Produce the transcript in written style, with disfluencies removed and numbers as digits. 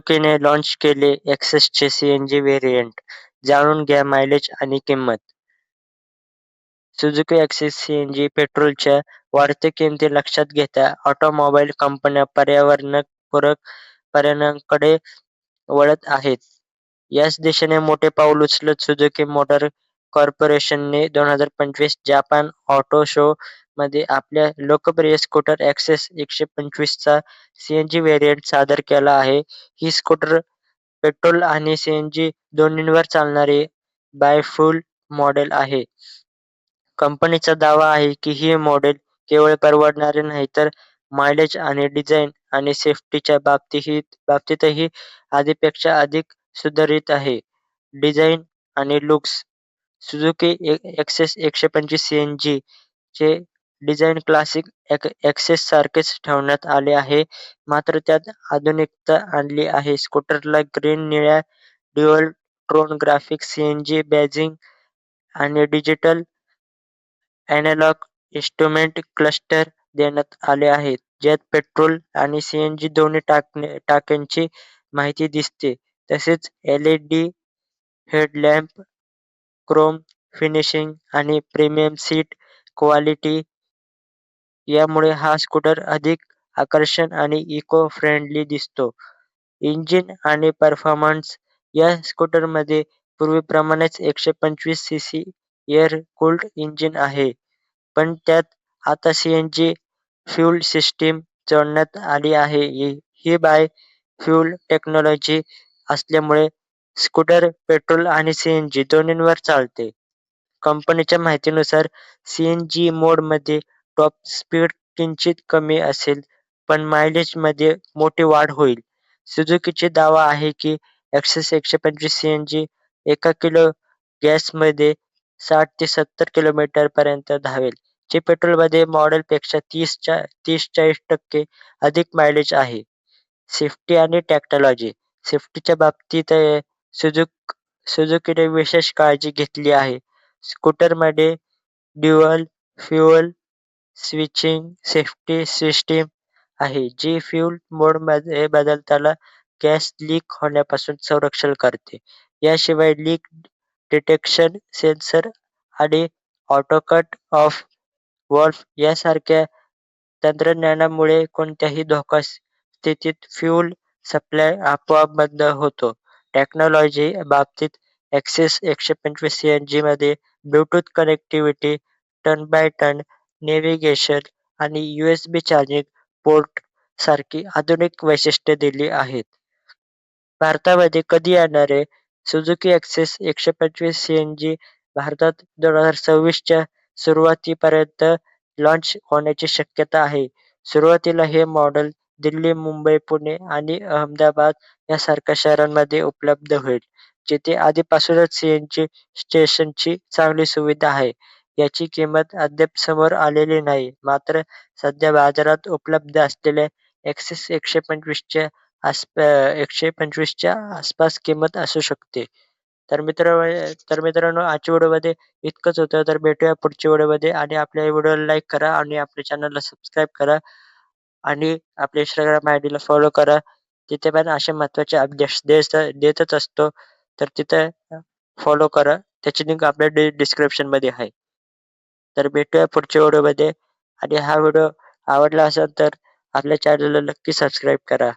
सुझुकीने launch केले एक्सेसचे CNG variant. जाणून घ्या मायलेज आणि किंमत. सुझुकी ॲक्सेस सीएनजी पेट्रोलच्या वाढत्या किमती लक्षात घेता ऑटोमोबाईल कंपन्या पर्यावरणपूरक पर्यायांकडे वळत आहेत. याच दिशेने मोठे पाऊल उचलत सुझुकी मोटर कॉर्पोरेशनने 2025 जपान ऑटो शो मध्ये आपल्या लोकप्रिय स्कूटर ॲक्सेस 125 चा सीएनजी व्हेरियंट सादर केला आहे. ही स्कूटर पेट्रोल आणि सीएनजी दोन्हीवर चालणारी बायफ्युल मॉडेल आहे. कंपनीचा दावा आहे की हे मॉडेल केवळ परवडणारे नाही तर मायलेज आणि डिझाइन आणि सेफ्टीच्या बाबतीतही आधीपेक्षा अधिक सुधारित आहे. डिझाइन आणि लुक्स सुझुकी एक्सेस 125 सीएनजी चे डिझाइन क्लासिक एक्सेससारखेच ठेवण्यात आले आहे, मात्र त्यात आधुनिकता आणली आहे. स्कूटरला ग्रीन निळ्या ड्युअल टोन ग्राफिक्स, सीएनजी बॅजिंग आणि डिजिटल एनालॉग इन्स्ट्रुमेंट क्लस्टर देण्यात आले आहेत, ज्यात पेट्रोल आणि सीएनजी दोन्ही टाक्यांची माहिती दिसते. तसेच एलईडी हेडलॅम्प, क्रोम फिनिशिंग आणि प्रीमियम सीट क्वालिटी यामुळे हा स्कूटर अधिक आकर्षक आणि इको-फ्रेंडली दिसतो. इंजिन आणि परफॉर्मन्स या स्कूटरमध्ये पूर्वीप्रमाणेच 125 सीसी एअर-कूल्ड इंजिन आहे, पण त्यात आता सीएनजी फ्यूल सिस्टीम जोडण्यात आली आहे. ही बाय-फ्युएल टेक्नॉलॉजी असल्यामुळे स्कूटर पेट्रोल आणि सीएनजी दोन्हीवर चालते. कंपनीच्या माहितीनुसार सीएनजी मोडमध्ये टॉप स्पीड किंचित कमी असेल, पण मायलेजमध्ये मोठी वाढ होईल. सुझुकीचा दावा आहे की एक्सेस 125 सीएनजी 1 किलो गॅसमध्ये 60 ते 70 किलोमीटरपर्यंत धावेल, जे पेट्रोलमध्ये मॉडेलपेक्षा 30-40% अधिक मायलेज आहे. सेफ्टी आणि टेक्नॉलॉजी सेफ्टीच्या बाबतीत सुझुकीने विशेष काळजी घेतली आहे. स्कूटरमध्ये dual fuel switching safety system आहे, जी फ्यूल मोडमध्ये बदलताना गॅस लीक होण्यापासून संरक्षण करते. याशिवाय लीक डिटेक्शन सेन्सर आणि ऑटो कट ऑफ व्हॉल्व्ह यासारख्या तंत्रज्ञानामुळे कोणत्याही धोका स्थितीत फ्यूल सप्लाय आपोआप बंद होतो. टेक्नॉलॉजी बाबतीत एक्सेस 125 सीएनजीमध्ये Bluetooth connectivity, turn by turn navigation आणि यूएसबी चार्जिंग पोर्ट सारखी आधुनिक वैशिष्ट्ये दिली आहेत. भारतामध्ये कधी येणार आहे? सुझुकी ॲक्सेस 125 सीएनजी भारतात 2026 च्या सुरुवातीपर्यंत लाँच होण्याची शक्यता आहे. सुरुवातीला हे मॉडेल दिल्ली, मुंबई, पुणे आणि अहमदाबाद यासारख्या शहरांमध्ये उपलब्ध होईल, जिथे आधीपासूनच सीएनजी स्टेशनची चांगली सुविधा आहे. याची किंमत अद्याप समोर आलेली नाही, मात्र सध्या बाजारात उपलब्ध असलेल्या एक्सेस 125 च्या आसपास किंमत असू शकते. तर मित्रांनो आजच्या व्हिडिओमध्ये इतकंच होतं. तर भेटूया पुढच्या व्हिडिओमध्ये आणि आपल्या व्हिडिओला लाईक करा आणि आपल्या चॅनलला सबस्क्राईब करा आणि आपल्या Instagram आयडीला फॉलो करा. तिथे पण असे महत्त्वाचे अपडेट्स देतच असतो. तर तिथे फॉलो करा. त्याची लिंक आपल्या डिस्क्रिप्शनमध्ये आहे. तर भेटूया पुढच्या व्हिडिओमध्ये आणि हा व्हिडिओ आवडला असेल तर आपल्या चॅनलला नक्की सबस्क्राईब करा.